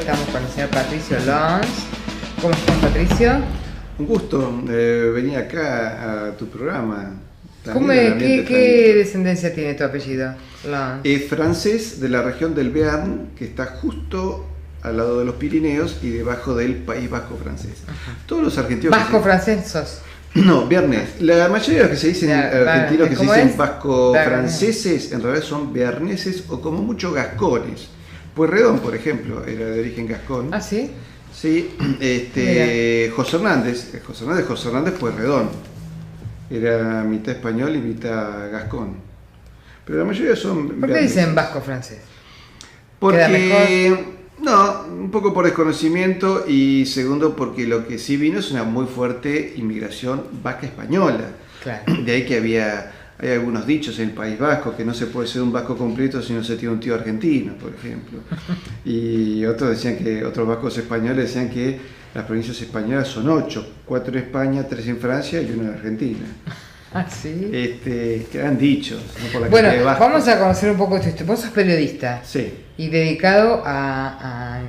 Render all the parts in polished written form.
estamos con el señor Patricio Lons. ¿Cómo estás, Patricio? Un gusto venir acá a tu programa. ¿Qué descendencia tiene tu apellido, Lons? Es francés, de la región del Béarn, que está justo al lado de los Pirineos y debajo del País Vasco francés. Todos los argentinos... ¿Vasco francés sos? No, bearnés. La mayoría de los que se dicen argentinos que se dicen vasco-franceses en realidad son bearneses o como mucho gascones. Pueyrredón, por ejemplo, era de origen gascón. ¿Ah, sí? Sí, José Hernández Pueyrredón. Era mitad español y mitad gascón. Pero la mayoría son ¿Por qué dicen vasco-francés? Porque... No, un poco por desconocimiento y segundo porque lo que sí vino es una muy fuerte inmigración vasca española. Claro. De ahí que hay algunos dichos en el País Vasco que no se puede ser un vasco completo si no se tiene un tío argentino, por ejemplo. Y otros vascos españoles decían que las provincias españolas son 8, 4 en España, 3 en Francia y 1 en Argentina. Ah, sí. Que han dichos, ¿no? Por la Bueno, cantidad de vascos. vamos a conocer un poco tu historia. Vos sos periodista. Sí. Y dedicado a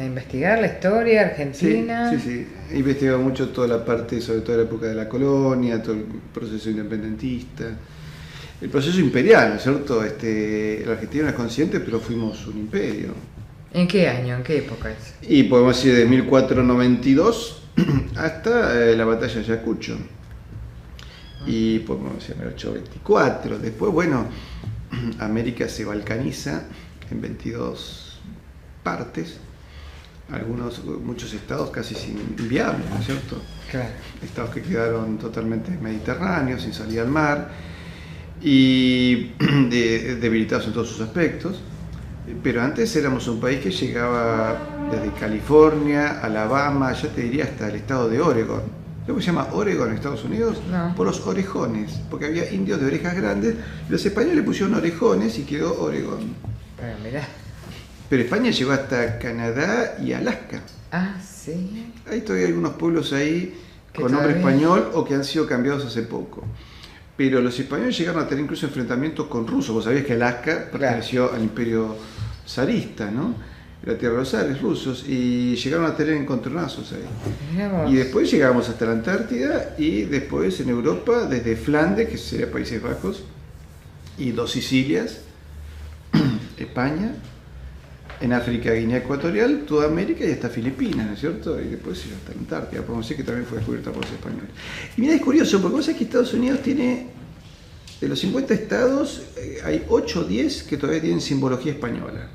investigar la historia argentina. Sí. He investigado mucho toda la parte, sobre todo la época de la colonia, todo el proceso independentista, el proceso imperial, ¿no es cierto? La Argentina no es consciente, pero fuimos un imperio. ¿En qué año? ¿En qué época es? Y podemos decir de 1492 hasta la batalla de Ayacucho. Y podemos decir 1824. Después, bueno, América se balcaniza en 22 partes, muchos estados casi inviables, ¿no es cierto? Claro. Estados que quedaron totalmente mediterráneos, sin salida al mar y debilitados en todos sus aspectos. Pero antes éramos un país que llegaba desde California, Alabama, ya te diría hasta el estado de Oregon. ¿Cómo se llama Oregon en Estados Unidos? No. Por los orejones, porque había indios de orejas grandes. Los españoles pusieron orejones y quedó Oregon. Mirá. Pero España llegó hasta Canadá y Alaska. Ah, sí. Hay todavía algunos pueblos ahí con todavía... nombre español o que han sido cambiados hace poco. Pero los españoles llegaron a tener incluso enfrentamientos con rusos. Vos sabías que Alaska perteneció al imperio zarista, ¿no? La tierra de los zares rusos, y llegaron a tener encontronazos ahí. Y después llegamos hasta la Antártida y después en Europa, desde Flandes, que sería Países Bajos, y 2 Sicilias, España, en África, Guinea Ecuatorial, toda América y hasta Filipinas, ¿no es cierto? Y después hasta la Antártida, podemos decir que también fue descubierta por los españoles. Y mira, es curioso, porque vos sabés que Estados Unidos tiene, de los 50 estados, hay 8 o 10 que todavía tienen simbología española.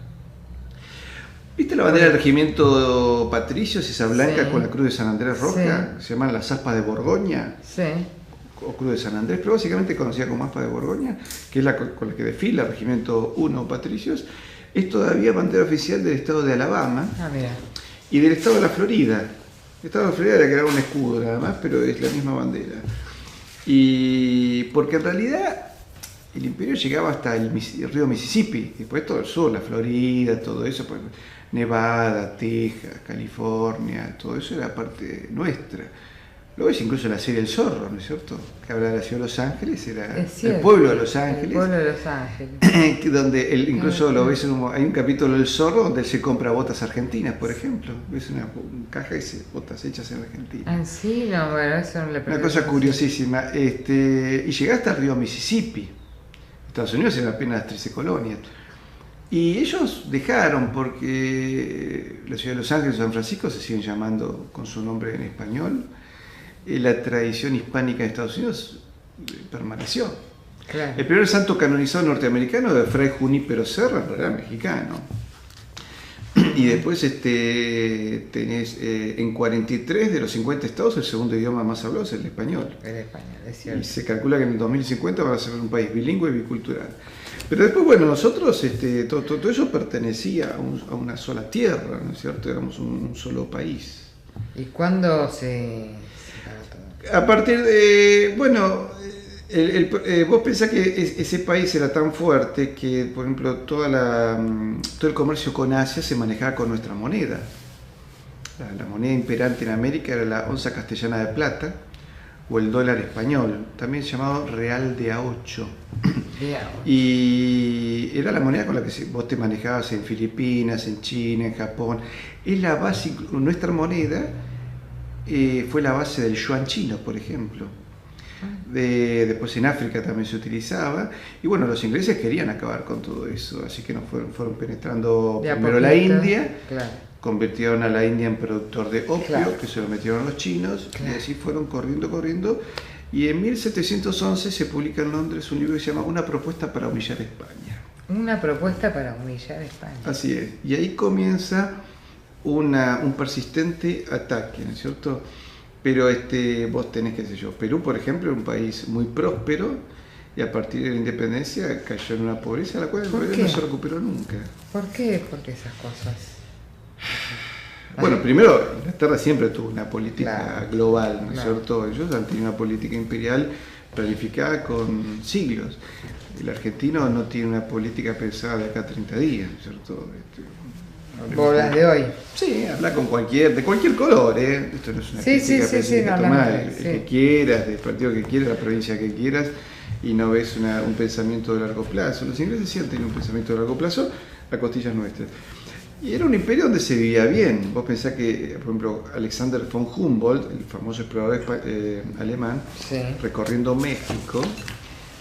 ¿Viste la bandera del regimiento Patricios, esa blanca con la cruz de San Andrés roja? Se llaman las aspas de Borgoña. Sí. O cruz de San Andrés, pero básicamente conocida como aspa de Borgoña, que es la con la que desfila el regimiento 1 Patricios. Es todavía bandera oficial del estado de Alabama y del estado de la Florida. El estado de la Florida le quedaba un escudo nada más, pero es la misma bandera. Y porque en realidad el imperio llegaba hasta el río Mississippi, después todo el sur, la Florida, todo eso, pues, Nevada, Texas, California, todo eso era parte nuestra. Lo ves incluso en la serie El Zorro, ¿no es cierto? Que habla de la ciudad de Los Ángeles, era el pueblo de Los Ángeles. El pueblo de Los Ángeles. Donde él incluso lo ves hay un capítulo del Zorro donde él se compra botas argentinas, por ejemplo. Ves una caja de botas hechas en Argentina. Ah, sí, no, bueno, eso no le pregunto. Una cosa curiosísima. Y llegaste hasta el río Mississippi. Estados Unidos eran apenas 13 colonias. Y ellos dejaron, porque la ciudad de Los Ángeles o San Francisco se siguen llamando con su nombre en español. La tradición hispánica de Estados Unidos permaneció. Claro. El primer santo canonizado norteamericano de Fray Junípero Serra, pero era mexicano. Y después tenés en 43 de los 50 estados el segundo idioma más hablado es el español. El español, es cierto. Y se calcula que en el 2050 van a ser un país bilingüe y bicultural. Pero después, bueno, nosotros, todo eso pertenecía a una sola tierra, ¿no es cierto? Éramos un solo país. ¿Y cuándo se a partir de, bueno, vos pensás que ese país era tan fuerte que, por ejemplo, todo el comercio con Asia se manejaba con nuestra moneda. La moneda imperante en América era la onza castellana de plata, o el dólar español, también llamado real de A8. Bien. Y era la moneda con la que vos te manejabas en Filipinas, en China, en Japón. Es la base, nuestra moneda fue la base del yuan chino, por ejemplo. Después en África también se utilizaba. Y bueno, los ingleses querían acabar con todo eso, así que nos fueron penetrando primero la India. Claro. Convirtieron a la India en productor de opio, Claro. que se lo metieron los chinos, Claro. y así fueron corriendo. Y en 1711 se publica en Londres un libro que se llama Una propuesta para humillar a España. Una propuesta para humillar a España. Así es. Y ahí comienza un persistente ataque, ¿no es cierto? Pero vos tenés, qué sé yo, Perú, por ejemplo, es un país muy próspero, y a partir de la independencia cayó en una pobreza a la cual no se recuperó nunca. ¿Por qué? ¿Por qué esas cosas? Bueno, primero, Inglaterra siempre tuvo una política Claro, global, ¿no es claro. cierto? Ellos han tenido una política imperial planificada con siglos. El argentino no tiene una política pensada de acá a 30 días, ¿no es cierto? Vos las de hoy. Sí, habla con de cualquier color, ¿eh? Esto no es una Sí, crítica sí, específica, no, tomá la- el sí. que quieras, del partido que quieras, la provincia que quieras, y no ves un pensamiento de largo plazo. Los ingleses sí han tenido un pensamiento de largo plazo, la costilla es nuestra. Y era un imperio donde se vivía bien. Vos pensás que, por ejemplo, Alexander von Humboldt, el famoso explorador alemán, Sí. recorriendo México,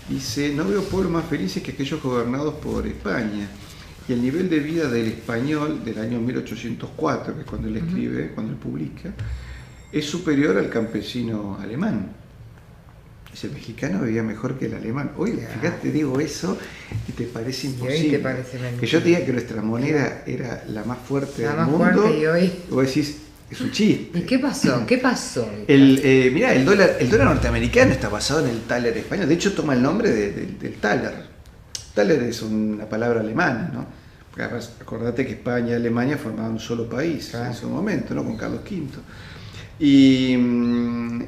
dice: no veo pueblos más felices que aquellos gobernados por España. Y el nivel de vida del español del año 1804, que es cuando él escribe, cuando él publica, es superior al campesino alemán. Dice, el mexicano vivía mejor que el alemán. Hoy, Ya. fíjate, digo eso y te parece Y hoy imposible. te parece mentira. Que yo te diga que nuestra moneda era la más fuerte La del más mundo. fuerte, y hoy. Vos decís, es un chiste. ¿Y qué pasó? ¿Qué pasó? Mirá, el dólar norteamericano está basado en el thaler español. De hecho, toma el nombre del thaler. Thaler es una palabra alemana, ¿no? Porque además, acordate que España y Alemania formaban un solo país Claro. en su momento, ¿no? Con Carlos V.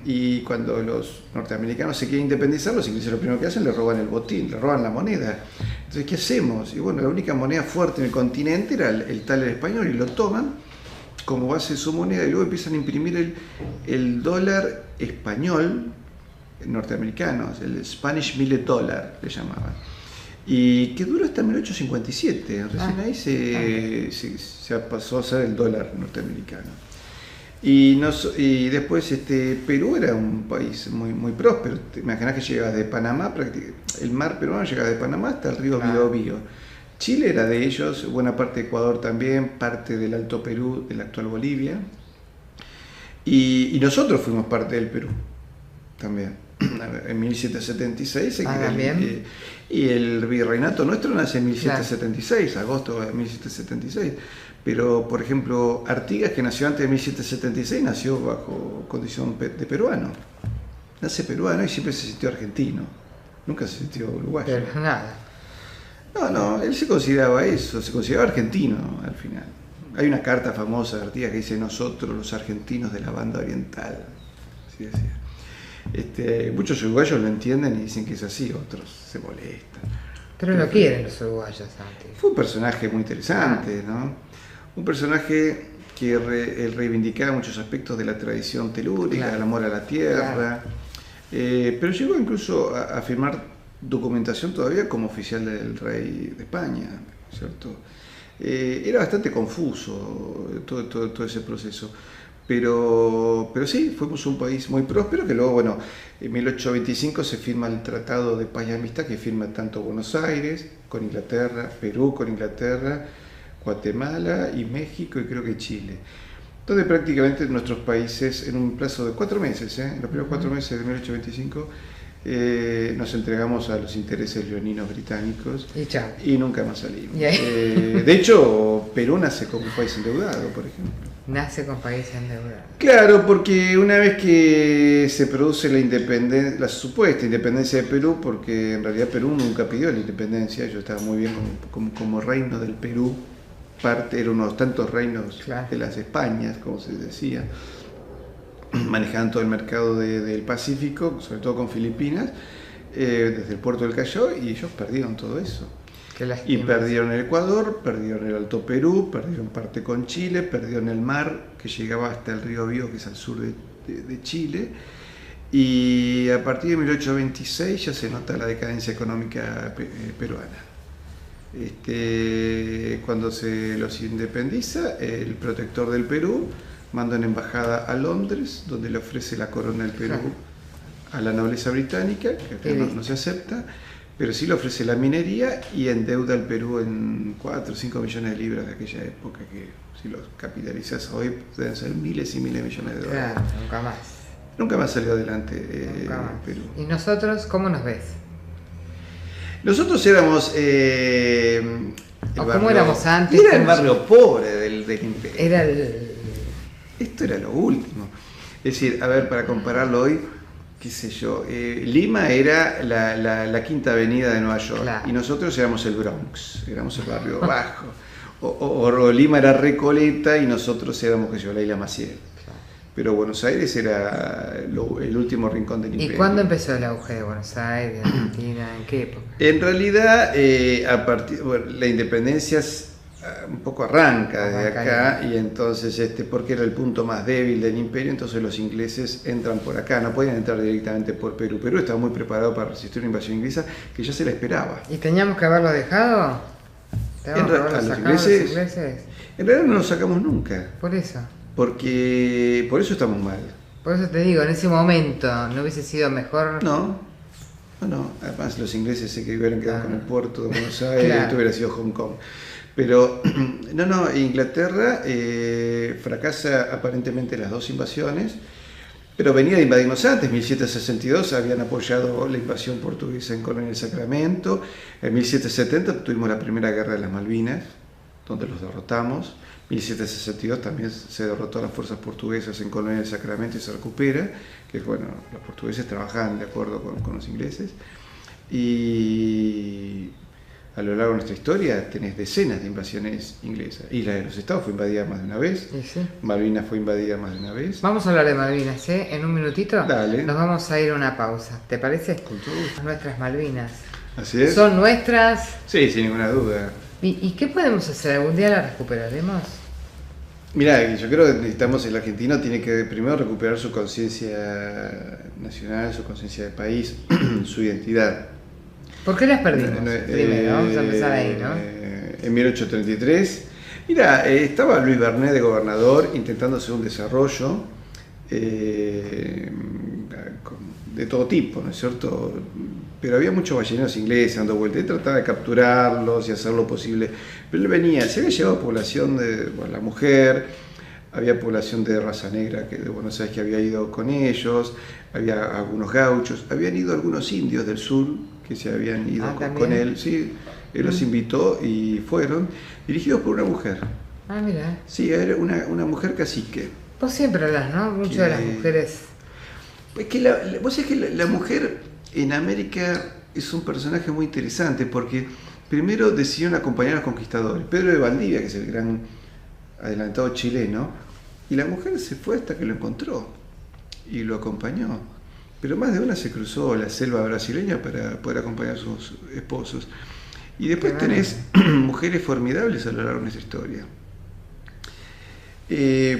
Y cuando los norteamericanos se quieren independizar, los ingleses lo primero que hacen, le roban el botín, le roban la moneda. Entonces, ¿qué hacemos? Y bueno, la única moneda fuerte en el continente era el thaler español, y lo toman como base de su moneda, y luego empiezan a imprimir el dólar español norteamericano, el Spanish Millet Dollar, le llamaban. Y que duró hasta 1857, recién ahí se pasó a ser el dólar norteamericano. Y después Perú era un país muy próspero. Te imaginás que llegabas de Panamá, el mar peruano llegaba de Panamá hasta el río Biobío. Chile era de ellos, buena parte de Ecuador también, parte del Alto Perú, de la actual Bolivia. Y nosotros fuimos parte del Perú también. En 1776 también. y el virreinato nuestro nace en 1776, agosto de 1776. Pero, por ejemplo, Artigas, que nació antes de 1776, nació bajo condición de peruano. Nace peruano y siempre se sintió argentino, nunca se sintió uruguayo. Pero nada. No, él se consideraba eso, se consideraba argentino al final. Hay una carta famosa de Artigas que dice: nosotros los argentinos de la banda oriental. Así decía. Muchos uruguayos lo entienden y dicen que es así, otros se molestan. Pero no quieren los uruguayos, Santi. Fue un personaje muy interesante, ¿no? Un personaje que él reivindicaba muchos aspectos de la tradición telúrica, Claro. el amor a la tierra, Claro. Pero llegó incluso a firmar documentación todavía como oficial del rey de España, ¿cierto? Era bastante confuso todo ese proceso. Pero sí, fuimos un país muy próspero, que luego, bueno, en 1825 se firma el Tratado de Paz y Amistad, que firma tanto Buenos Aires con Inglaterra, Perú con Inglaterra, Guatemala y México, y creo que Chile. Entonces prácticamente nuestros países, en un plazo de 4 meses, en los primeros 4 meses de 1825, nos entregamos a los intereses leoninos británicos Y chao. y nunca más salimos. Y ahí- De hecho, Perú nace como un país endeudado, por ejemplo. Nace con países endeudados. Claro, porque una vez que se produce la supuesta independencia de Perú, porque en realidad Perú nunca pidió la independencia, yo estaba muy bien como reino del Perú, era uno de los tantos reinos Claro. de las Españas, como se decía, manejaban todo el mercado del Pacífico, sobre todo con Filipinas, desde el puerto del Callao, y ellos perdieron todo eso. Qué Y lástima. perdieron el Ecuador, perdieron el Alto Perú, perdieron parte con Chile, perdieron el mar que llegaba hasta el río Bío, que es al sur de Chile. Y a partir de 1826 ya se nota la decadencia económica peruana. Cuando se los independiza, el protector del Perú manda una embajada a Londres, donde le ofrece la corona del Perú a la nobleza británica, que acá no se acepta, pero sí le ofrece la minería y endeuda al Perú en 4 o 5 millones de libras de aquella época, que si los capitalizas hoy deben ser miles y miles de millones de dólares. Claro, nunca más. Nunca más salió adelante Perú. ¿Y nosotros cómo nos ves? Nosotros éramos... ¿Cómo éramos antes? Era el barrio pobre del imperio. Era Esto era lo último. Es decir, a ver, para compararlo hoy, qué sé yo, Lima era la Quinta Avenida de Nueva York, claro, y nosotros éramos el Bronx, éramos el barrio bajo. O Lima era Recoleta y nosotros éramos, qué sé yo, la Isla Maciel. Pero Buenos Aires era el último rincón del imperio. ¿Y cuándo empezó el auge de Buenos Aires, de Argentina? ¿En qué época? En realidad, la independencia un poco arranca de acá, y entonces, porque era el punto más débil del imperio, entonces los ingleses entran por acá, no podían entrar directamente por Perú. Perú estaba muy preparado para resistir una invasión inglesa que ya se la esperaba. ¿Y teníamos que haberlo dejado? Los ingleses? En realidad no lo sacamos nunca. Por eso. Porque por eso estamos mal. Por eso te digo, en ese momento, ¿no hubiese sido mejor? No. Además los ingleses que hubieran quedado con el puerto de Buenos Aires, claro, esto hubiera sido Hong Kong. Pero Inglaterra fracasa aparentemente las dos invasiones, pero venía de invadirnos antes. En 1762 habían apoyado la invasión portuguesa en Colonia del Sacramento. En 1770 tuvimos la primera guerra de las Malvinas, donde los derrotamos. En 1762 también se derrotó a las fuerzas portuguesas en Colonia del Sacramento y se recupera, que bueno, los portugueses trabajaban de acuerdo con los ingleses. Y a lo largo de nuestra historia tenés decenas de invasiones inglesas. Isla de los Estados fue invadida más de una vez, sí. Malvinas fue invadida más de una vez. Vamos a hablar de Malvinas, en un minutito. Dale. Nos vamos a ir a una pausa, ¿te parece? Con todo gusto. Nuestras Malvinas. Así es. ¿Son nuestras? Sí, sin ninguna duda. ¿Y qué podemos hacer? ¿Algún día las recuperaremos? Mirá, yo creo que necesitamos, el argentino tiene que primero recuperar su conciencia nacional, su conciencia de país, su identidad. ¿Por qué las perdimos? Primero, vamos a empezar ahí, ¿no? En 1833, mira, estaba Luis Bernet de gobernador intentando hacer un desarrollo de todo tipo, ¿no es cierto? Pero había muchos balleneros ingleses dando vueltas, él trataba de capturarlos y hacer lo posible. Pero él venía, se había llevado población la mujer, había población de raza negra de Buenos Aires que había ido con ellos, había algunos gauchos, habían ido algunos indios del sur que se habían ido con él. Sí, él los invitó y fueron, dirigidos por una mujer. Ah, mira. Sí, era una mujer cacique. Vos siempre hablas, ¿no? Mucho de las mujeres. Es que vos sabés que la mujer en América es un personaje muy interesante porque primero decidieron acompañar a los conquistadores. Pedro de Valdivia, que es el gran adelantado chileno, y la mujer se fue hasta que lo encontró y lo acompañó. Pero más de una se cruzó la selva brasileña para poder acompañar a sus esposos. Y después tenés mujeres formidables a lo largo de nuestra historia.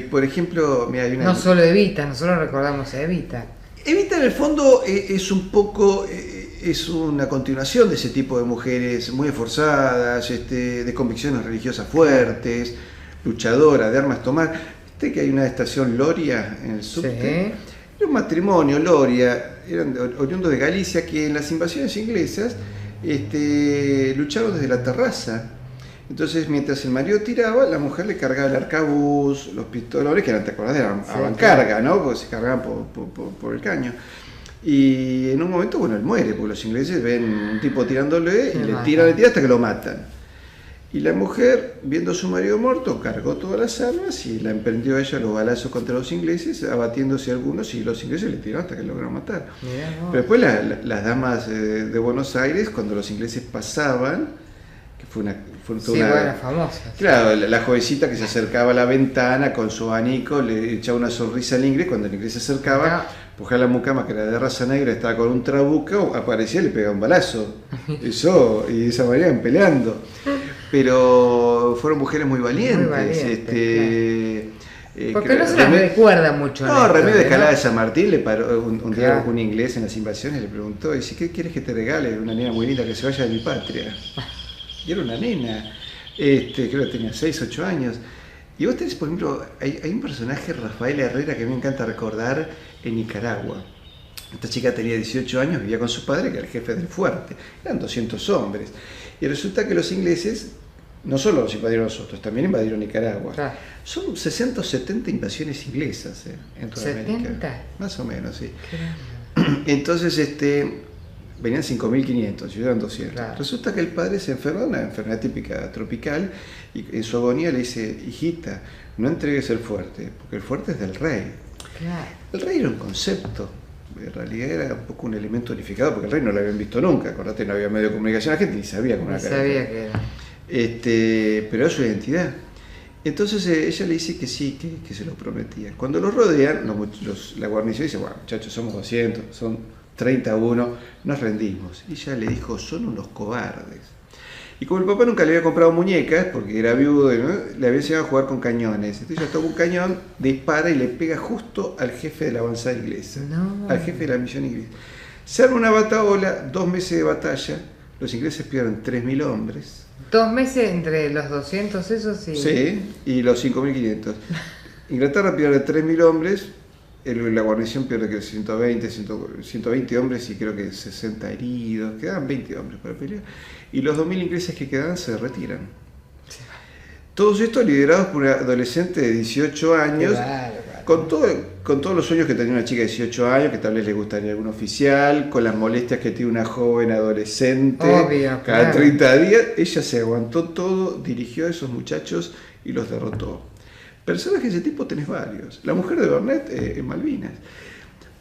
Por ejemplo, mira, hay una... No solo Evita, nosotros recordamos a Evita. Evita en el fondo es un poco, es una continuación de ese tipo de mujeres muy esforzadas, de convicciones religiosas fuertes, luchadoras, de armas tomar. Que hay una estación Loria en el subte. Sí. Era un matrimonio, Loria, eran oriundos de Galicia que en las invasiones inglesas lucharon desde la terraza. Entonces, mientras el marido tiraba, la mujer le cargaba el arcabuz, los pistolones, que eran, ¿te acordás? Eran avancarga, ¿no? Porque se cargaban por el caño. Y en un momento, bueno, él muere, porque los ingleses ven un tipo tirándole y le tiran hasta que lo matan. Y la mujer, viendo a su marido muerto, cargó todas las armas y la emprendió a ella los balazos contra los ingleses, abatiéndose algunos, y los ingleses le tiraron hasta que lograron matar. Pero después las damas de Buenos Aires, cuando los ingleses pasaban, que fue una famosa. Claro, la jovencita que se acercaba a la ventana con su abanico, le echaba una sonrisa al inglés, cuando el inglés se acercaba, empujaba la mucama, que era de raza negra, estaba con un trabuco, aparecía y le pegaba un balazo. Eso, y de esa manera iban peleando. Pero fueron mujeres muy valientes. Porque no se las recuerda mucho. No, Remedio de Escalada de San Martín le paró un día un inglés en las invasiones, le preguntó, dice, ¿qué quieres que te regale? Una nena muy linda que se vaya de mi patria. Y era una nena, creo que tenía 6, 8 años. Y vos tenés, por ejemplo, hay un personaje, Rafael Herrera, que a mí me encanta recordar en Nicaragua. Esta chica tenía 18 años, vivía con su padre, que era el jefe del fuerte. Eran 200 hombres. Y resulta que los ingleses, no solo los invadieron nosotros, también invadieron Nicaragua. Claro. Son 60 o 70 invasiones inglesas en toda América. Más o menos, sí. Entonces, venían 5.500, y eran 200. Claro. Resulta que el padre se enferma, una enfermedad típica tropical, y en su agonía le dice, hijita, no entregues el fuerte, porque el fuerte es del rey. Claro. El rey era un concepto, en realidad era un poco un elemento unificado, porque el rey no lo habían visto nunca, acordate, no había medio de comunicación, la gente ni sabía cómo era. Ni sabía que era. Pero era su identidad. Entonces ella le dice que sí, que se lo prometía. Cuando los rodean, la guarnición dice, bueno, muchachos, somos 200, son 31, nos rendimos. Y ella le dijo, son unos cobardes. Y como el papá nunca le había comprado muñecas, porque era viudo, ¿no?, le había enseñado a jugar con cañones. Entonces ella toma un cañón, dispara y le pega justo al jefe de la avanzada inglesa, al jefe de la misión inglesa. Se arma una batahola, 2 meses de batalla, los ingleses pierden 3.000 hombres. 2 meses entre los 200 esos y... Sí, y los 5.500. Inglaterra pierde 3.000 hombres, la guarnición pierde que 120 hombres y creo que 60 heridos, quedaban 20 hombres para pelear, y los 2.000 ingleses que quedaban se retiran. Sí. Todos estos liderados por una adolescente de 18 años, claro. Con todos los sueños que tenía una chica de 18 años, que tal vez le gustaría algún oficial, con las molestias que tiene una joven adolescente. Obvio, cada 30 días, ella se aguantó todo, dirigió a esos muchachos y los derrotó. Personajes de ese tipo tenés varios. La mujer de Vernet en Malvinas.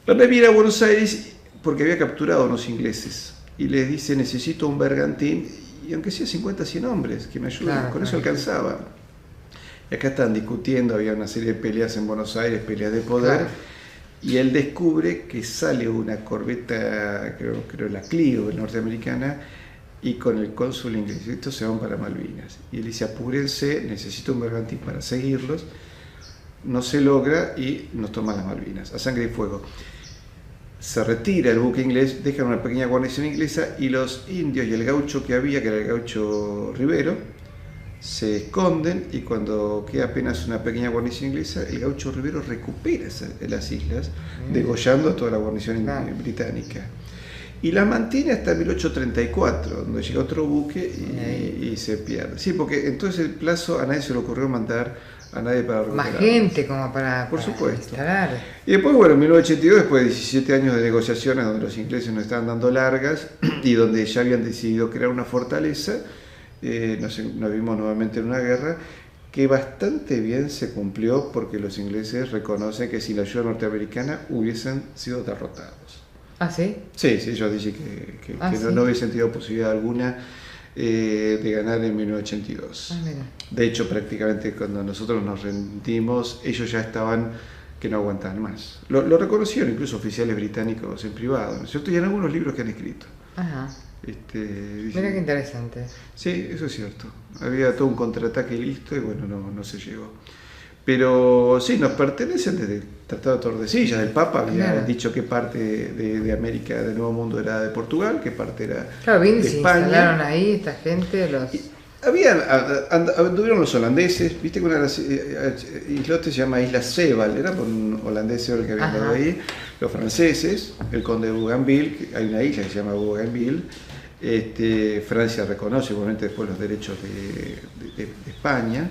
Vernet viene a Buenos Aires porque había capturado a unos ingleses y les dice, necesito un bergantín, y aunque sea 50, 100 hombres que me ayuden, claro, con eso alcanzaba. Y acá están discutiendo, había una serie de peleas en Buenos Aires, peleas de poder, claro. Y él descubre que sale una corbeta, creo la Clio norteamericana, y con el cónsul inglés, estos se van para Malvinas. Y él dice, apúrense, necesito un bergantín para seguirlos. No se logra y nos toman las Malvinas, a sangre y fuego. Se retira el buque inglés, dejan una pequeña guarnición inglesa y los indios y el gaucho que había, que era el gaucho Rivero, se esconden, y cuando queda apenas una pequeña guarnición inglesa, el gaucho Rivero recupera las islas, degollando a toda la guarnición británica. Y la mantiene hasta 1834, donde llega otro buque y se pierde. Sí, porque entonces el plazo a nadie se le ocurrió mandar a nadie para recuperar. Más gente como Por supuesto. Instalar. Y después, bueno, en 1982, después de 17 años de negociaciones donde los ingleses nos estaban dando largas y donde ya habían decidido crear una fortaleza, nos vimos nuevamente en una guerra que bastante bien se cumplió, porque los ingleses reconocen que sin la ayuda norteamericana hubiesen sido derrotados. ¿Ah, sí? Sí, ellos dicen que no hubiesen tenido posibilidad alguna de ganar en 1982. De hecho, prácticamente cuando nosotros nos rendimos, ellos ya estaban que no aguantaban más. Lo reconocieron incluso oficiales británicos en privado, ¿no es cierto? Y en algunos libros que han escrito. Ajá. Mira qué interesante. Sí, eso es cierto. Había todo un contraataque listo y bueno, no se llegó. Pero sí, nos pertenecen desde el Tratado de Tordesillas. El Papa había dicho qué parte de América del Nuevo Mundo era de Portugal, qué parte era de España. Se instalaron ahí esta gente, anduvieron los holandeses, viste que una de las islotes se llama Isla Sebald, era por un holandés el que había andado ahí, los franceses, el conde de Bougainville, hay una isla que se llama Bougainville, Francia reconoce igualmente después los derechos de España.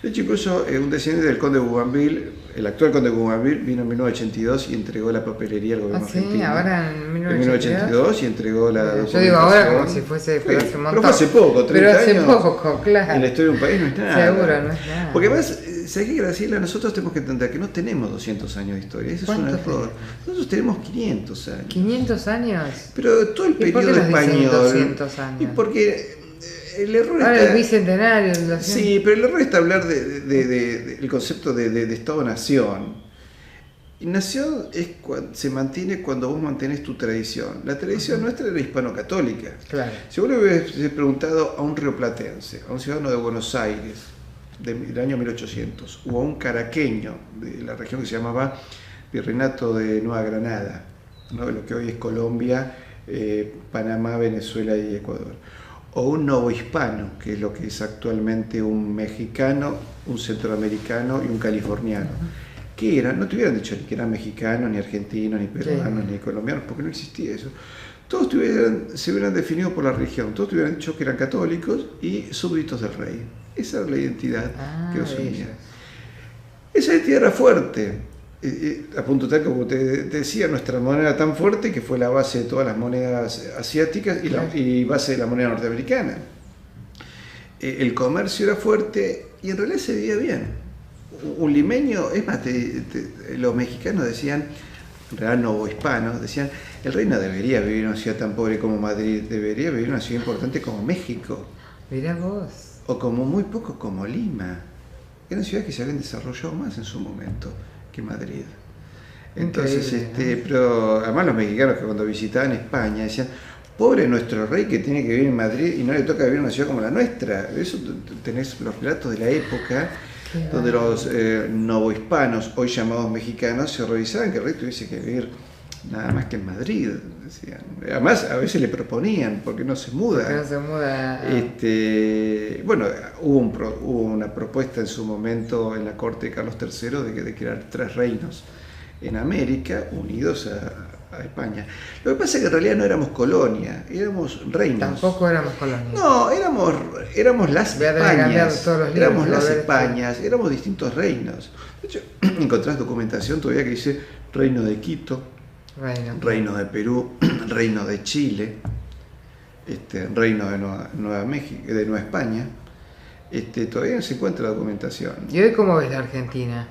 De hecho, incluso un descendiente del conde de Bougainville, el actual conde de Bougainville, vino en 1982 y entregó la papelería al gobierno argentino. Ahora en 1982 y entregó la documentación. Yo digo ahora como si fuese, pero hace un montón. Pero fue hace poco, 30 años. Pero hace poco, claro. En la historia de un país no es nada. Seguro, no es nada. Porque además, ¿sabes qué, Graciela? Nosotros tenemos que entender que no tenemos 200 años de historia. Eso es un error. Nosotros tenemos 500 años. ¿500 años? Pero todo el periodo español. 200 años. Y porque el error ahora está... el bicentenario. Sí, pero el error está hablar del concepto de Estado-Nación. Y nación se mantiene cuando vos mantenés tu tradición. La tradición nuestra era hispano-católica. Claro. Si vos le hubieses preguntado a un rioplatense, a un ciudadano de Buenos Aires, del año 1800. Hubo un caraqueño de la región que se llamaba Virreinato de Nueva Granada, ¿no? Lo que hoy es Colombia, Panamá, Venezuela y Ecuador. O un novohispano, que es lo que es actualmente un mexicano, un centroamericano y un californiano. Que eran, no te hubieran dicho ni que eran mexicanos, ni argentinos, ni peruanos, ni colombianos, porque no existía eso. Todos se hubieran definido por la religión, todos te hubieran dicho que eran católicos y súbditos del rey. Esa era la identidad que los unía. Esa identidad era fuerte, a punto tal, como te decía, nuestra moneda era tan fuerte que fue la base de todas las monedas asiáticas y base de la moneda norteamericana. El comercio era fuerte y en realidad se vivía bien. Un limeño, es más, los mexicanos decían, en realidad novohispanos, decían, el rey no debería vivir en una ciudad tan pobre como Madrid, debería vivir en una ciudad importante como México. Mirá vos. O como muy poco como Lima. Eran ciudades que se habían desarrollado más en su momento que Madrid. Entonces, pero además los mexicanos que cuando visitaban España decían, pobre nuestro rey que tiene que vivir en Madrid y no le toca vivir en una ciudad como la nuestra. Eso tenés los relatos de la época donde los novohispanos, hoy llamados mexicanos, se horrorizaban que el rey tuviese que vivir nada más que en Madrid, decían. Además, a veces le proponían, ¿por qué no se muda? ¿Por qué no se muda? Bueno, hubo una propuesta en su momento en la corte de Carlos III de crear 3 reinos en América, unidos a España. Lo que pasa es que en realidad no éramos colonia, éramos reinos. Tampoco éramos colonia. No, éramos las Españas. Éramos las Españas, éramos distintos reinos. De hecho, encontrás documentación todavía que dice Reino de Quito, Reino de Perú, Reino de Chile, Reino de Nueva España. Todavía no se encuentra documentación. ¿Y hoy cómo ves la Argentina?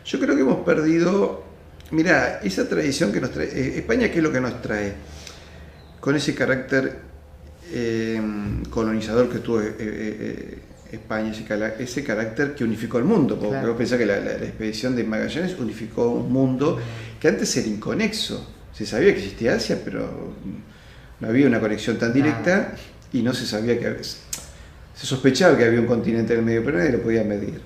Yo creo que hemos perdido, mirá, esa tradición que nos trae, España, ¿qué es lo que nos trae? Con ese carácter colonizador que tuvo España, ese carácter que unificó el mundo, porque vos pensás que la expedición de Magallanes unificó un mundo que antes era inconexo. Se sabía que existía Asia, pero no había una conexión tan directa y no se sabía que se sospechaba que había un continente en el medio, pero nadie lo podía medir.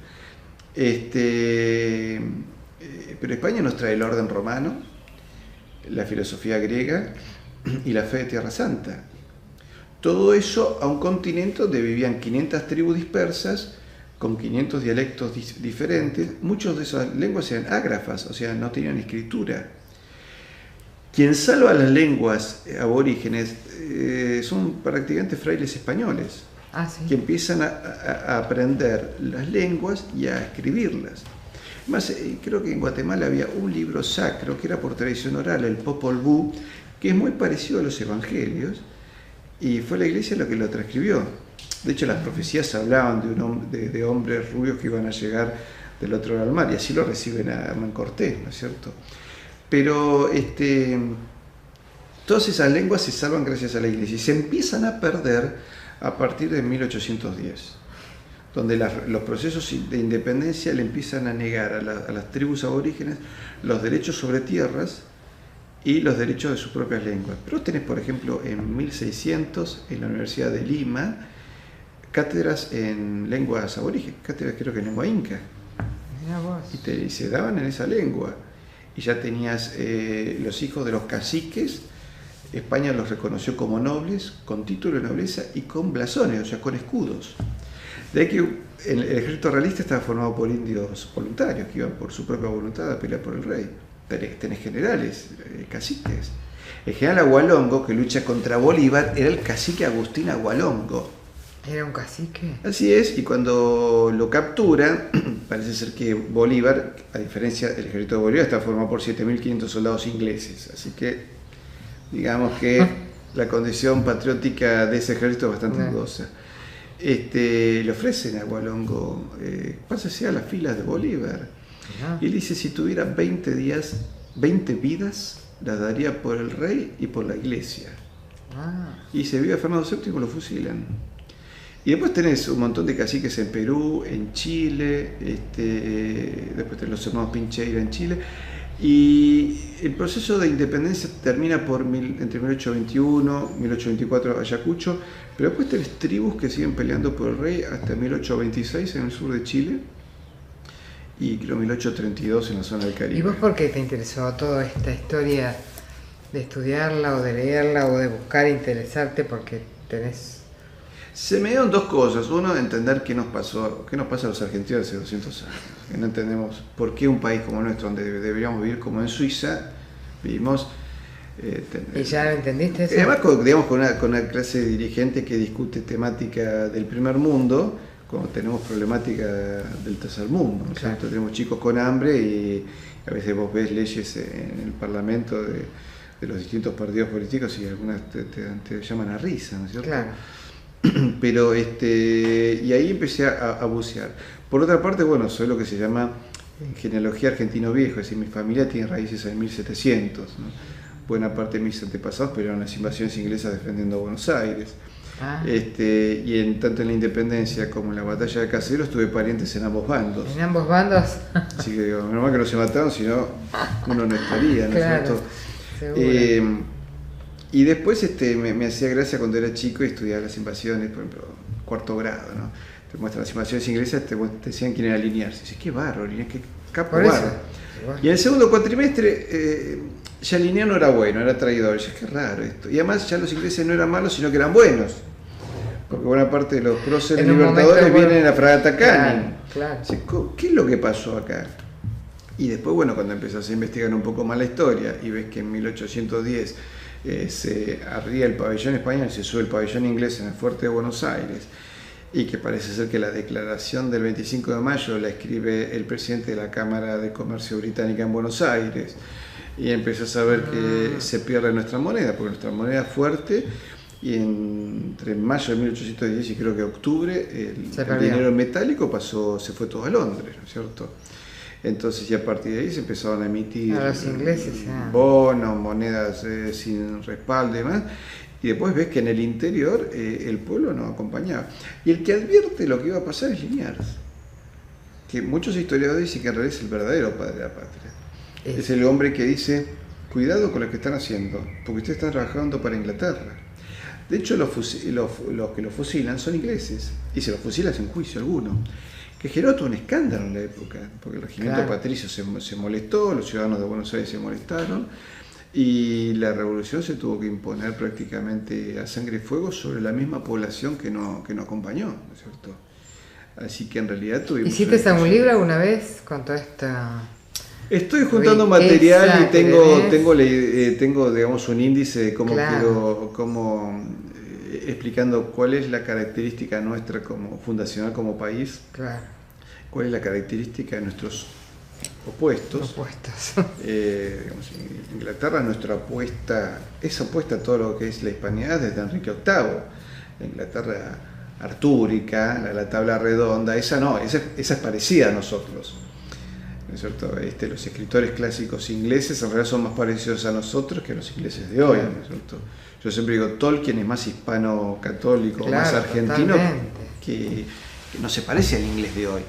Pero España nos trae el orden romano, la filosofía griega y la fe de Tierra Santa. Todo eso a un continente donde vivían 500 tribus dispersas, con 500 dialectos diferentes. Muchas de esas lenguas eran ágrafas, o sea, no tenían escritura. Quien salva las lenguas aborígenes son prácticamente frailes españoles, que empiezan a aprender las lenguas y a escribirlas. Más, creo que en Guatemala había un libro sacro que era por tradición oral, el Popol Vuh, que es muy parecido a los evangelios, y fue la iglesia lo que lo transcribió. De hecho, las profecías hablaban de hombres rubios que iban a llegar del otro lado del mar, y así lo reciben a Hernán Cortés, ¿no es cierto? Pero todas esas lenguas se salvan gracias a la iglesia y se empiezan a perder a partir de 1810, donde los procesos de independencia le empiezan a negar a las tribus aborígenes los derechos sobre tierras y los derechos de sus propias lenguas. Pero tenés, por ejemplo, en 1600, en la Universidad de Lima, cátedras en lenguas aborígenes, cátedras creo que en lengua inca, y se daban en esa lengua. Y ya tenías los hijos de los caciques. España los reconoció como nobles, con título de nobleza y con blasones, o sea, con escudos. De ahí que el ejército realista estaba formado por indios voluntarios, que iban por su propia voluntad a pelear por el rey. Tenés generales, caciques. El general Agualongo, que lucha contra Bolívar, era el cacique Agustín Agualongo. ¿Era un cacique? Así es, y cuando lo capturan, parece ser que Bolívar, a diferencia del ejército de Bolívar, está formado por 7.500 soldados ingleses. Así que, digamos que la condición patriótica de ese ejército es bastante dudosa. Le ofrecen a Agualongo, pásese a las filas de Bolívar. Y él dice, si tuviera 20 vidas, las daría por el rey y por la iglesia. Y se vio a Fernando VII y lo fusilan. Y después tenés un montón de caciques en Perú, en Chile, después tenés los hermanos Pincheira en Chile, Y el proceso de independencia termina entre 1821 y 1824 Ayacucho, pero después tenés tribus que siguen peleando por el rey hasta 1826 en el sur de Chile y creo 1832 en la zona del Caribe. ¿Y vos por qué te interesó toda esta historia de estudiarla o de leerla o de buscar interesarte porque tenés... Se me dieron dos cosas. Uno, entender qué nos pasa a los argentinos hace 200 años. Que no entendemos por qué un país como el nuestro, donde deberíamos vivir como en Suiza, vivimos... ¿Y ya lo entendiste eso? Además, digamos, con una clase de dirigente que discute temática del primer mundo, cuando tenemos problemática del tercer mundo, ¿no? Claro. Tenemos chicos con hambre y a veces vos ves leyes en el Parlamento de los distintos partidos políticos y algunas te llaman a risa, ¿no es cierto? Claro. Pero y ahí empecé a bucear. Por otra parte, bueno, soy lo que se llama genealogía argentino viejo, es decir, mi familia tiene raíces en 1700, ¿no? Buena parte de mis antepasados pelearon las invasiones inglesas defendiendo Buenos Aires. Y tanto en la independencia como en la batalla de Caseros tuve parientes en ambos bandos. ¿En ambos bandos? Así que digo, menos mal que no se mataron, si no, uno no estaría, ¿no es cierto? Seguro. Y después me hacía gracia cuando era chico y estudiaba las invasiones, por ejemplo, cuarto grado, ¿no? Te muestran las invasiones inglesas, te decían quién era Liniers. Y dices, qué bárbaro, Liniers, qué capo bárbaro. Y en el segundo cuatrimestre, ya Liniers no era bueno, era traidor. Y dije, qué raro esto. Y además ya los ingleses no eran malos, sino que eran buenos. Porque buena parte de los próceres libertadores vienen en la fragata Canning. Claro. ¿Qué es lo que pasó acá? Y después, bueno, cuando empezás a investigar un poco más la historia y ves que en 1810 se arría el pabellón español, se sube el pabellón inglés en el fuerte de Buenos Aires, y que parece ser que la declaración del 25 de mayo la escribe el presidente de la Cámara de Comercio Británica en Buenos Aires, y empezás a ver que se pierde nuestra moneda, porque nuestra moneda es fuerte, y entre mayo de 1810 y creo que octubre el dinero metálico se fue todo a Londres, ¿no es cierto? Entonces, y a partir de ahí se empezaron a emitir los ingleses, bonos, monedas sin respaldo y demás. Y después ves que en el interior el pueblo no acompañaba. Y el que advierte lo que iba a pasar es Liniers, que muchos historiadores dicen que en realidad es el verdadero padre de la patria. Es el hombre que dice, cuidado con lo que están haciendo, porque ustedes están trabajando para Inglaterra. De hecho, los que lo fusilan son ingleses, y se los fusilan sin juicio alguno. Que generó todo un escándalo en la época, porque el regimiento patricio se molestó, los ciudadanos de Buenos Aires se molestaron, y la revolución se tuvo que imponer prácticamente a sangre y fuego sobre la misma población que no acompañó, ¿no es cierto? Así que en realidad tuvimos... ¿Hiciste algún libro alguna vez con toda esta...? Estoy juntando material y tengo digamos un índice de cómo explicando cuál es la característica nuestra como fundacional como país, cuál es la característica de nuestros opuestos. Digamos, en Inglaterra nuestra apuesta es opuesta a todo lo que es la hispanidad desde Enrique VIII. La Inglaterra artúrica, la tabla redonda, esa es parecida a nosotros. ¿No es cierto? Los escritores clásicos ingleses en realidad son más parecidos a nosotros que a los ingleses de hoy, ¿no es cierto? Yo siempre digo, Tolkien es más hispano-católico, más argentino, que no se parece al inglés de hoy.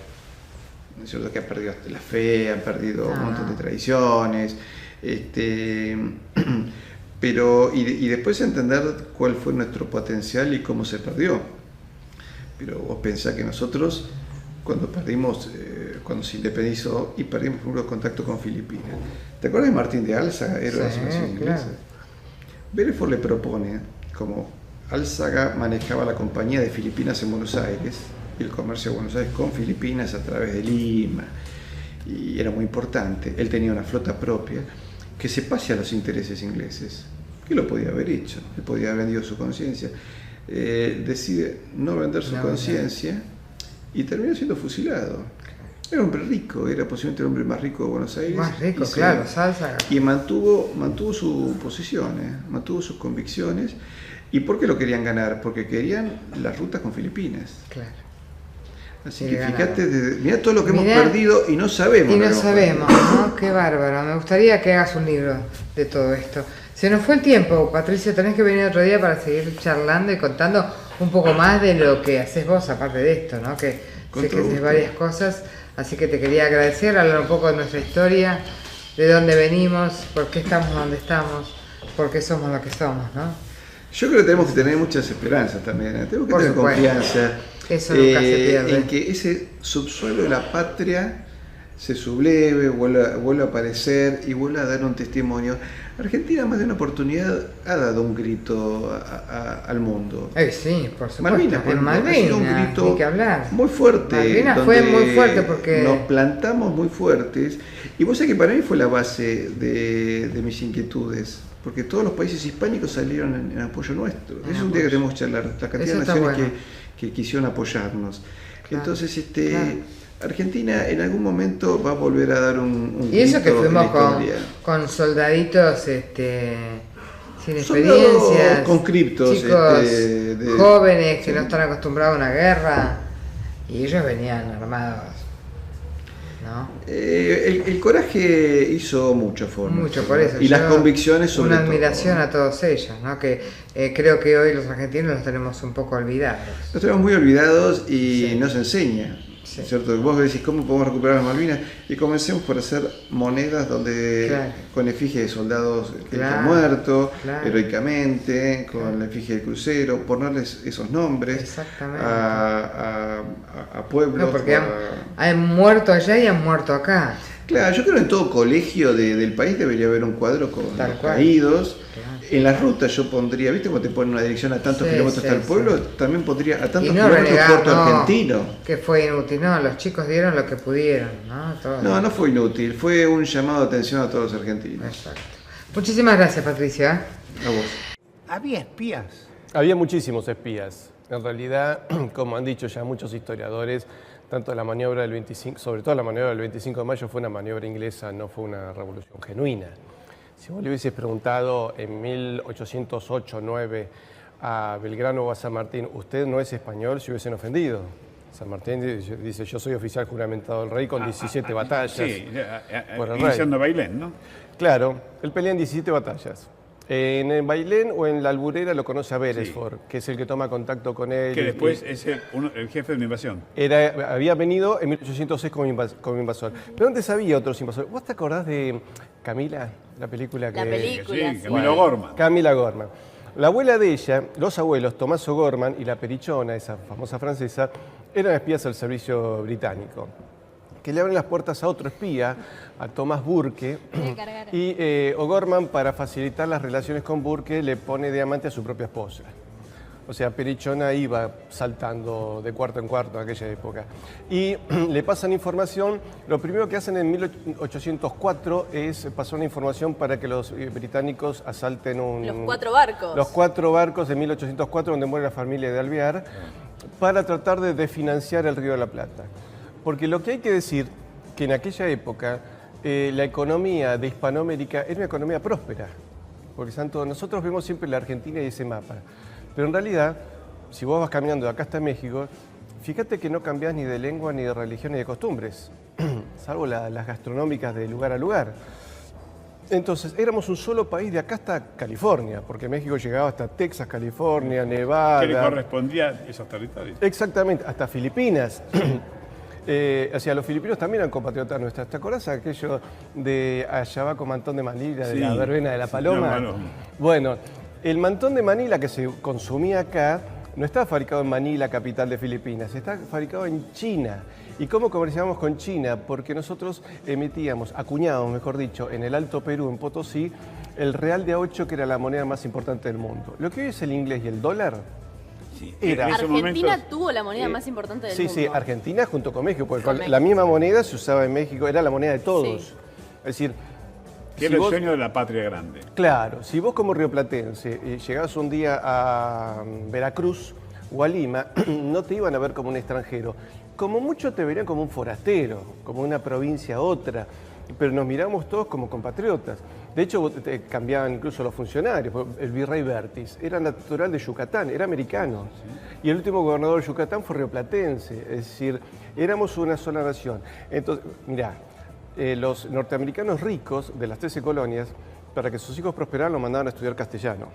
¿No es cierto? Que ha perdido hasta la fe, ha perdido un montón de tradiciones, pero y después entender cuál fue nuestro potencial y cómo se perdió. Pero vos pensás que nosotros, cuando se independizó y perdimos el contacto con Filipinas. ¿Te acuerdas de Martín de Álzaga, héroe de la Nación Inglesa? Belfort le propone, como Álzaga manejaba la compañía de Filipinas en Buenos Aires, y el comercio de Buenos Aires con Filipinas a través de Lima, y era muy importante, él tenía una flota propia, que se pase a los intereses ingleses, que lo podía haber hecho, él podía haber vendido su conciencia, decide no vender su conciencia y terminó siendo fusilado. Era un hombre rico, era posiblemente el hombre más rico de Buenos Aires. Más rico, claro, Álzaga. Y mantuvo sus posiciones, mantuvo sus convicciones. ¿Y por qué lo querían ganar? Porque querían las rutas con Filipinas. Claro. Así que fíjate, mirá todo lo que hemos perdido y no sabemos. Y no sabemos, ¿no? Qué bárbaro. Me gustaría que hagas un libro de todo esto. Se nos fue el tiempo, Patricio, tenés que venir otro día para seguir charlando y contando un poco más de lo que haces vos, aparte de esto, ¿no? Que sé que haces varias cosas. Así que te quería agradecer, hablar un poco de nuestra historia, de dónde venimos, por qué estamos donde estamos, por qué somos lo que somos, ¿no? Yo creo que tenemos que tener muchas esperanzas también, tenemos que tener confianza eso nunca se pierde. en que ese subsuelo de la patria se subleve, vuelva a aparecer y vuelva a dar un testimonio. Argentina, más de una oportunidad, ha dado un grito al mundo. Sí, por supuesto. Malvinas, Malvinas, ha sido un grito hay que hablar. muy fuerte. Malvinas fue muy fuerte porque nos plantamos muy fuertes. Y vos sabés que para mí fue la base de mis inquietudes, porque todos los países hispánicos salieron en apoyo nuestro. Ese es un día que tenemos que charlar, la cantidad de naciones que quisieron apoyarnos. Claro, entonces, Argentina en algún momento va a volver a dar un y eso que fuimos con soldaditos sin experiencia, con criptos, chicos jóvenes que no están acostumbrados a una guerra, y ellos venían armados, ¿no? El coraje hizo mucho por eso. Y las convicciones sobre una admiración a todos ellos, ¿no? Que creo que hoy los argentinos los tenemos un poco olvidados. Los tenemos muy olvidados y no se enseña. Sí. ¿Cierto? Vos decís, ¿cómo podemos recuperar las Malvinas? Y comencemos por hacer monedas con efigie de soldados que han muerto heroicamente, con la efigie del crucero, ponerles esos nombres a pueblos. No, porque han muerto allá y han muerto acá. Claro, yo creo que en todo colegio del país debería haber un cuadro con los caídos. En las rutas yo pondría, ¿viste cómo te ponen una dirección a tantos kilómetros hasta el pueblo? También pondría a tantos kilómetros Puerto Argentino. Que fue inútil, no, los chicos dieron lo que pudieron, ¿no? No fue inútil, fue un llamado de atención a todos los argentinos. Exacto. Muchísimas gracias, Patricia. A vos. ¿Había espías? Había muchísimos espías. En realidad, como han dicho ya muchos historiadores, tanto la maniobra del 25, sobre todo la maniobra del 25 de mayo fue una maniobra inglesa, no fue una revolución genuina. Si vos le hubieses preguntado en 1808-9 a Belgrano o a San Martín, ¿usted no es español?, se hubiesen ofendido. San Martín dice, yo soy oficial juramentado del rey con 17 batallas. Sí, por el iniciando Bailén, ¿no? Claro, él pelea en 17 batallas. En el Bailén o en la Alburera lo conoce a Beresford, que es el que toma contacto con él. Que después es el jefe de una invasión. Había venido en 1806 como invasor. Pero antes había otros invasores. ¿Vos te acordás de Camila? La película que... La película, sí. Camila Gorman. Camila Gorman. La abuela de ella, los abuelos, Tomás O'Gorman y la Perichona, esa famosa francesa, eran espías al servicio británico, que le abren las puertas a otro espía, a Thomas Burke, y O'Gorman, para facilitar las relaciones con Burke, le pone de amante a su propia esposa. O sea, Perichona iba saltando de cuarto en cuarto en aquella época. Y le pasan información. Lo primero que hacen en 1804 es pasar una información para que los británicos asalten los 4 barcos. Los 4 barcos de 1804, donde muere la familia de Alvear, para tratar de desfinanciar el Río de la Plata. Porque lo que hay que decir, que en aquella época la economía de Hispanoamérica era una economía próspera. Porque Santo, nosotros vemos siempre la Argentina y ese mapa. Pero en realidad, si vos vas caminando de acá hasta México, fíjate que no cambiás ni de lengua, ni de religión, ni de costumbres, salvo las gastronómicas de lugar a lugar. Entonces, éramos un solo país de acá hasta California, porque México llegaba hasta Texas, California, Nevada. ¿Qué le correspondía a esos territorios? Exactamente, hasta Filipinas. O sea, los filipinos también eran compatriotas nuestros. ¿Te acordás aquello de Ayabaco Mantón de Manila, de la verbena de la paloma? No. Bueno, el mantón de Manila que se consumía acá no estaba fabricado en Manila, capital de Filipinas, está fabricado en China. ¿Y cómo comerciábamos con China? Porque nosotros acuñábamos, mejor dicho, en el Alto Perú, en Potosí, el real de A8, que era la moneda más importante del mundo. Lo que hoy es el inglés y el dólar. Sí, Argentina tuvo la moneda más importante del mundo. Sí, Argentina junto con México, porque la misma moneda se usaba en México, era la moneda de todos. Sí. Es decir, que era el sueño de la patria grande. Claro, si vos como rioplatense llegabas un día a Veracruz o a Lima, no te iban a ver como un extranjero. Como mucho te verían como un forastero, como una provincia a otra, pero nos miramos todos como compatriotas. De hecho, cambiaban incluso los funcionarios. El virrey Vértiz era natural de Yucatán, era americano. Sí. Y el último gobernador de Yucatán fue rioplatense. Es decir, éramos una sola nación. Entonces, mirá, los norteamericanos ricos de las 13 colonias, para que sus hijos prosperaran, los mandaban a estudiar castellano.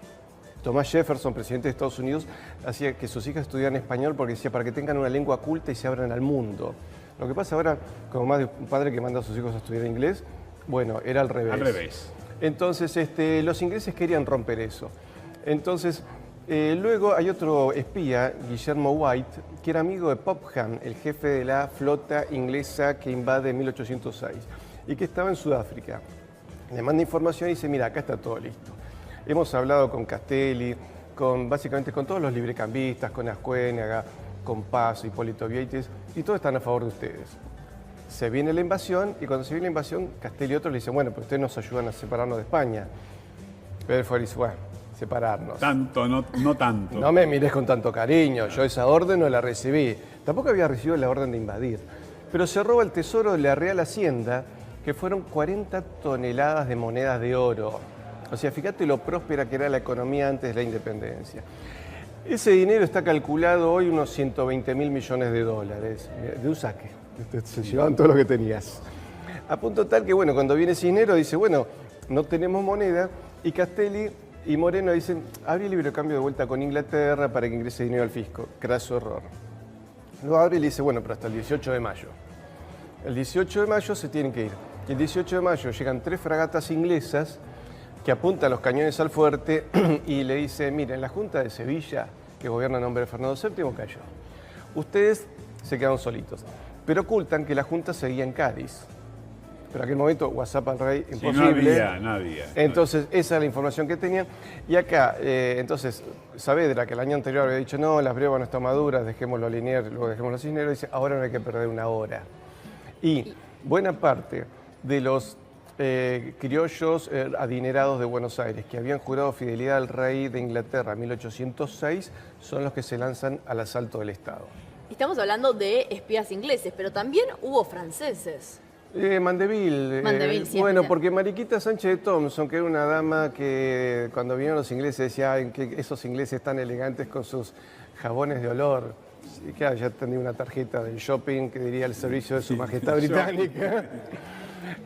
Thomas Jefferson, presidente de Estados Unidos, hacía que sus hijas estudiaran español porque decía para que tengan una lengua culta y se abran al mundo. Lo que pasa ahora, como más de un padre que manda a sus hijos a estudiar inglés, Bueno, era al revés. Al revés. Entonces, los ingleses querían romper eso. Entonces, luego hay otro espía, Guillermo White, que era amigo de Popham, el jefe de la flota inglesa que invade en 1806 y que estaba en Sudáfrica. Le manda información y dice, mira, acá está todo listo. Hemos hablado con Castelli, básicamente con todos los librecambistas, con Ascuénaga, con Paz, Hipólito Vieites, y todos están a favor de ustedes. Se viene la invasión, y cuando se viene la invasión, Castelli y otros le dicen, bueno, pero ustedes nos ayudan a separarnos de España. Belfort dice, bueno, separarnos. Tanto, no tanto. No me mires con tanto cariño, yo esa orden no la recibí. Tampoco había recibido la orden de invadir. Pero se roba el tesoro de la Real Hacienda, que fueron 40 toneladas de monedas de oro. O sea, fíjate lo próspera que era la economía antes de la independencia. Ese dinero está calculado hoy unos 120.000 millones de dólares, de un saque. Se llevaban todo lo que tenías. A punto tal que, bueno, cuando viene Cisneros dice, bueno, no tenemos moneda, y Castelli y Moreno dicen, abre el libre cambio de vuelta con Inglaterra para que ingrese dinero al fisco. Craso error. Lo abre y le dice, bueno, pero hasta el 18 de mayo. El 18 de mayo se tienen que ir. El 18 de mayo llegan 3 fragatas inglesas que apuntan los cañones al fuerte y le dice, miren, la Junta de Sevilla, que gobierna en nombre de Fernando VII, cayó. Ustedes se quedaron solitos, pero ocultan que la Junta seguía en Cádiz. Pero en aquel momento, WhatsApp al rey, imposible. Sí, no había. Entonces, esa es la información que tenían. Y acá, entonces, Saavedra, que el año anterior había dicho, no, las brevas no están maduras, dejémoslo a Liniers, luego dejémoslo a Cisneros, dice, ahora no hay que perder una hora. Y buena parte de los criollos adinerados de Buenos Aires, que habían jurado fidelidad al rey de Inglaterra en 1806, son los que se lanzan al asalto del Estado. Estamos hablando de espías ingleses, pero también hubo franceses. Mandeville, sí, bueno, porque Mariquita Sánchez de Thompson, que era una dama que cuando vinieron los ingleses decía, ay, que esos ingleses tan elegantes con sus jabones de olor. Y claro, ya tenía una tarjeta del shopping que diría el servicio de su majestad británica.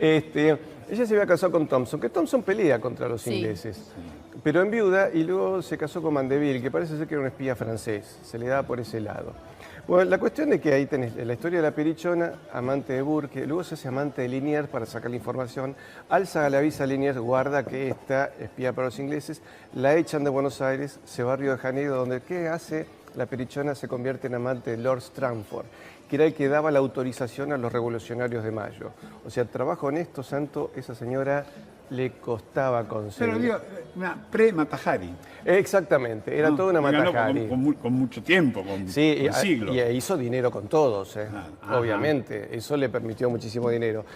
Ella se había casado con Thompson, que Thompson pelea contra los ingleses, pero en viuda, y luego se casó con Mandeville, que parece ser que era un espía francés, se le da por ese lado. Bueno, la cuestión es que ahí tenés la historia de la Perichona, amante de Burke, luego se hace amante de Liniers para sacar la información, alza le avisa a Liniers, guarda que esta espía para los ingleses, la echan de Buenos Aires, se va a Río de Janeiro, donde ¿qué hace? La Perichona se convierte en amante de Lord Strangford, que era el que daba la autorización a los revolucionarios de Mayo. O sea, trabajo honesto, santo, esa señora le costaba conseguir. Pero digo, una pre-Mata-Hari. Exactamente, era toda una Mata-Hari. Con mucho tiempo, con siglos. Y hizo dinero con todos, obviamente. Eso le permitió muchísimo dinero.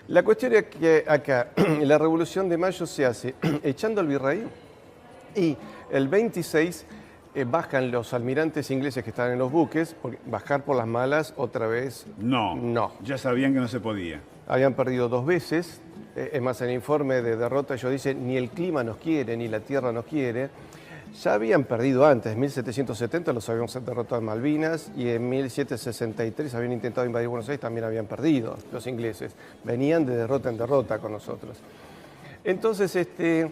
La cuestión es que acá, la Revolución de Mayo se hace echando al virrey y el 26 bajan los almirantes ingleses que estaban en los buques, porque bajar por las malas otra vez. No. Ya sabían que no se podía. Habían perdido 2 veces. Es más, en el informe de derrota ellos dicen, ni el clima nos quiere, ni la tierra nos quiere. Ya habían perdido antes, en 1770 los habíamos derrotado en Malvinas y en 1763 habían intentado invadir Buenos Aires, también habían perdido los ingleses. Venían de derrota en derrota con nosotros. Entonces, ¿qué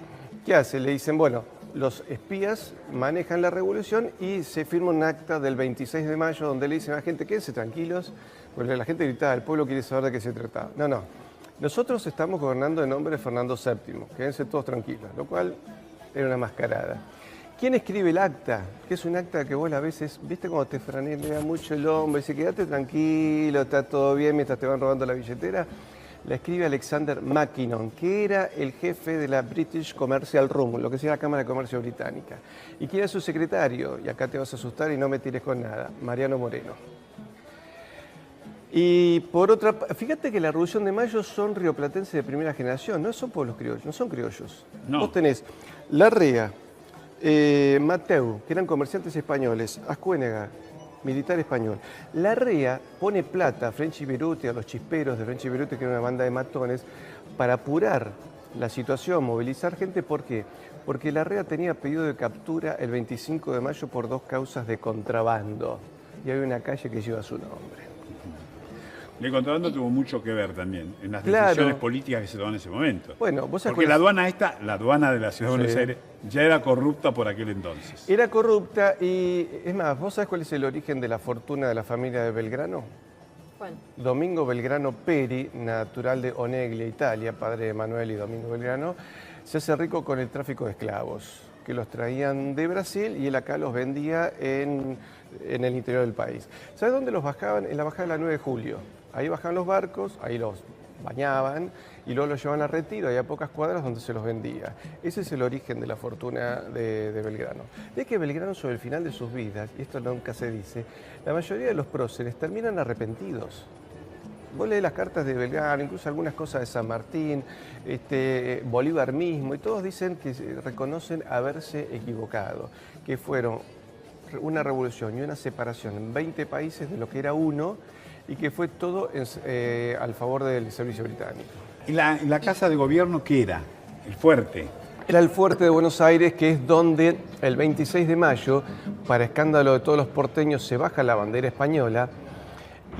hace? Le dicen, bueno, los espías manejan la revolución y se firma un acta del 26 de mayo donde le dicen a la gente, quédense tranquilos, porque la gente gritaba, el pueblo quiere saber de qué se trataba. No. Nosotros estamos gobernando en nombre de Fernando VII, quédense todos tranquilos, lo cual era una mascarada. ¿Quién escribe el acta? Que es un acta que vos a veces, viste cuando te franelea mucho el hombre, dice, quédate tranquilo, está todo bien mientras te van robando la billetera. La escribe Alexander Mackinnon, que era el jefe de la British Commercial Room, lo que sea la Cámara de Comercio Británica. ¿Y quién era su secretario? Y acá te vas a asustar y no me tires con nada, Mariano Moreno. Y por otra parte, fíjate que la Revolución de Mayo son rioplatenses de primera generación, no son pueblos criollos, no son criollos. No. Vos tenés Larrea, Mateu, que eran comerciantes españoles, Ascuénaga, militar español. Larrea pone plata a Frenchy Beruti, a los chisperos de Frenchy Beruti, que era una banda de matones, para apurar la situación, movilizar gente. ¿Por qué? Porque Larrea tenía pedido de captura el 25 de mayo por 2 causas de contrabando. Y hay una calle que lleva su nombre. El contrabando tuvo mucho que ver también en las decisiones políticas que se tomaban en ese momento. Bueno, vos sabés. Porque la aduana de la Ciudad de Buenos Aires, ya era corrupta por aquel entonces. Era corrupta y, es más, ¿vos sabés cuál es el origen de la fortuna de la familia de Belgrano? ¿Cuál? Domingo Belgrano Peri, natural de Oneglia, Italia, padre de Manuel y Domingo Belgrano, se hace rico con el tráfico de esclavos, que los traían de Brasil y él acá los vendía en el interior del país. ¿Sabes dónde los bajaban? En la bajada de la 9 de julio. Ahí bajaban los barcos, ahí los bañaban y luego los llevaban a Retiro, hay a pocas cuadras donde se los vendía. Ese es el origen de la fortuna de Belgrano. De que Belgrano, sobre el final de sus vidas, y esto nunca se dice, la mayoría de los próceres terminan arrepentidos. Vos lees las cartas de Belgrano, incluso algunas cosas de San Martín, Bolívar mismo, y todos dicen que reconocen haberse equivocado, que fueron una revolución y una separación en 20 países de lo que era uno, y que fue todo al favor del servicio británico. ¿Y la casa de gobierno qué era? El fuerte. Era el fuerte de Buenos Aires, que es donde el 26 de mayo, para escándalo de todos los porteños, se baja la bandera española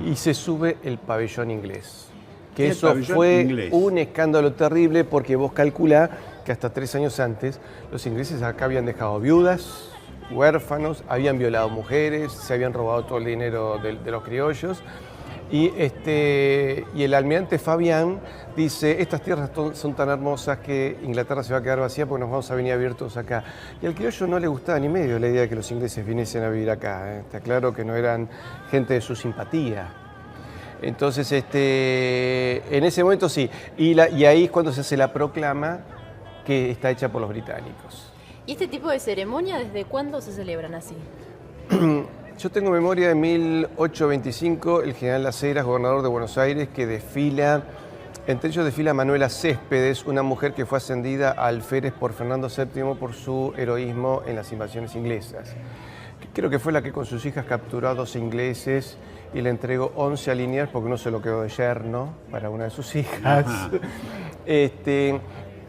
y se sube el pabellón inglés. Que El eso pabellón fue inglés. un escándalo terrible, porque vos calculá que hasta 3 años antes los ingleses acá habían dejado viudas, huérfanos, habían violado mujeres, se habían robado todo el dinero de los criollos. Y el almirante Fabián dice, estas tierras son tan hermosas que Inglaterra se va a quedar vacía porque nos vamos a venir abiertos acá. Y al criollo no le gustaba ni medio la idea de que los ingleses viniesen a vivir acá. Está claro que no eran gente de su simpatía. Entonces, en ese momento sí. Y ahí es cuando se hace la proclama que está hecha por los británicos. ¿Y este tipo de ceremonia desde cuándo se celebran así? Yo tengo memoria de 1825, el general Las Heras, gobernador de Buenos Aires, que desfila, entre ellos desfila Manuela Céspedes, una mujer que fue ascendida a alférez por Fernando VII por su heroísmo en las invasiones inglesas. Creo que fue la que con sus hijas capturó a 12 ingleses y le entregó 11 a Liniers porque no se lo quedó de yerno para una de sus hijas.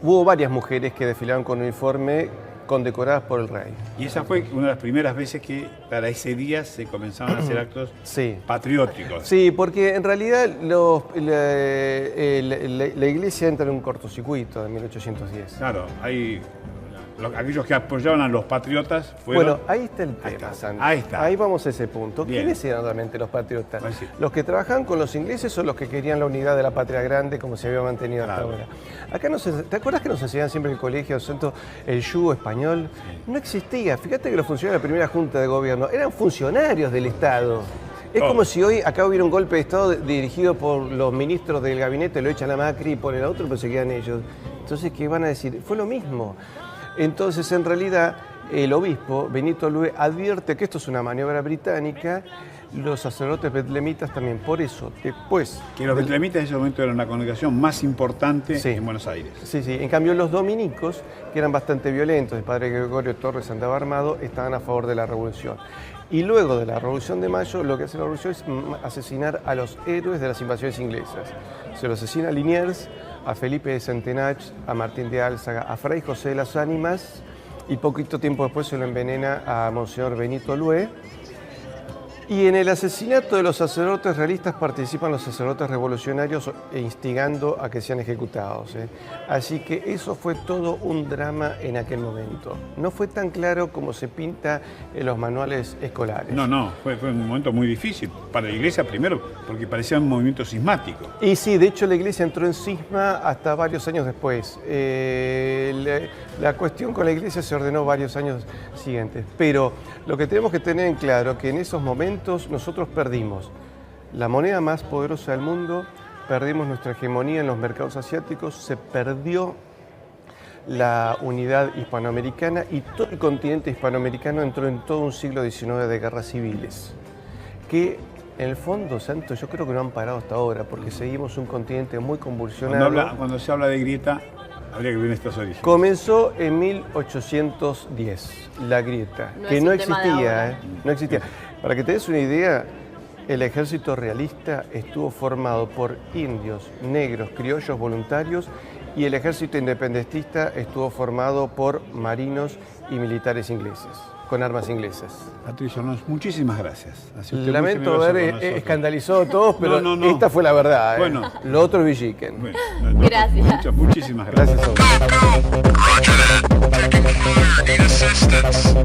Hubo varias mujeres que desfilaron con uniforme condecoradas por el rey. Y esa fue una de las primeras veces que para ese día se comenzaban a hacer actos patrióticos. Sí, porque en realidad la iglesia entra en un cortocircuito en 1810. Claro, aquellos que apoyaban a los patriotas fueron... Bueno, ahí está el tema, Santi. Ahí está. Ahí vamos a ese punto. Bien. ¿Quiénes eran realmente los patriotas? Pues sí. ¿Los que trabajaban con los ingleses o los que querían la unidad de la patria grande como se había mantenido hasta Claro. ahora? Acá ¿te acuerdas que nos enseñaban siempre en el colegio el yugo español? No existía. Fíjate que los funcionarios de la primera junta de gobierno eran funcionarios del Estado. Es como si hoy acá hubiera un golpe de Estado dirigido por los ministros del gabinete, lo echan a Macri y ponen a otro, pero se quedan ellos. Entonces, ¿qué van a decir? Fue lo mismo. Entonces, en realidad, el obispo, Benito Lue, advierte que esto es una maniobra británica, los sacerdotes betlemitas también. Por eso, después... Que los betlemitas en ese momento eran la congregación más importante en Buenos Aires. Sí, sí. En cambio, los dominicos, que eran bastante violentos, el padre Gregorio Torres andaba armado, estaban a favor de la revolución. Y luego de la Revolución de Mayo, lo que hace la revolución es asesinar a los héroes de las invasiones inglesas. Se lo asesina a Liniers, a Felipe de Centenach, a Martín de Álzaga, a Fray José de las Ánimas, y poquito tiempo después se lo envenena a Monseñor Benito Lue. Y en el asesinato de los sacerdotes realistas participan los sacerdotes revolucionarios instigando a que sean ejecutados. Así que eso fue todo un drama en aquel momento. No fue tan claro como se pinta en los manuales escolares. No, fue un momento muy difícil. Para la iglesia primero, porque parecía un movimiento sismático. Y sí, de hecho la iglesia entró en cisma hasta varios años después. La cuestión con la iglesia se ordenó varios años siguientes. Pero lo que tenemos que tener en claro es que en esos momentos nosotros perdimos la moneda más poderosa del mundo, perdimos nuestra hegemonía en los mercados asiáticos, se perdió la unidad hispanoamericana y todo el continente hispanoamericano entró en todo un siglo XIX de guerras civiles, que en el fondo, Santo, yo creo que no han parado hasta ahora, porque seguimos un continente muy convulsionado. Cuando se habla de grieta, habría que ver estos orígenes. Comenzó en 1810, la grieta, No que es no un tema de existía, ahora. no existía. Para que te des una idea, el ejército realista estuvo formado por indios, negros, criollos voluntarios, y el ejército independentista estuvo formado por marinos y militares ingleses, con armas inglesas. Patricio Alonso, muchísimas gracias. Ha sido usted muy Lamento generoso haber con nosotros. escandalizado a todos, pero No. esta fue la verdad. Bueno. Lo otro es Villiquen. Bueno, Gracias. Muchísimas gracias. Gracias a vos.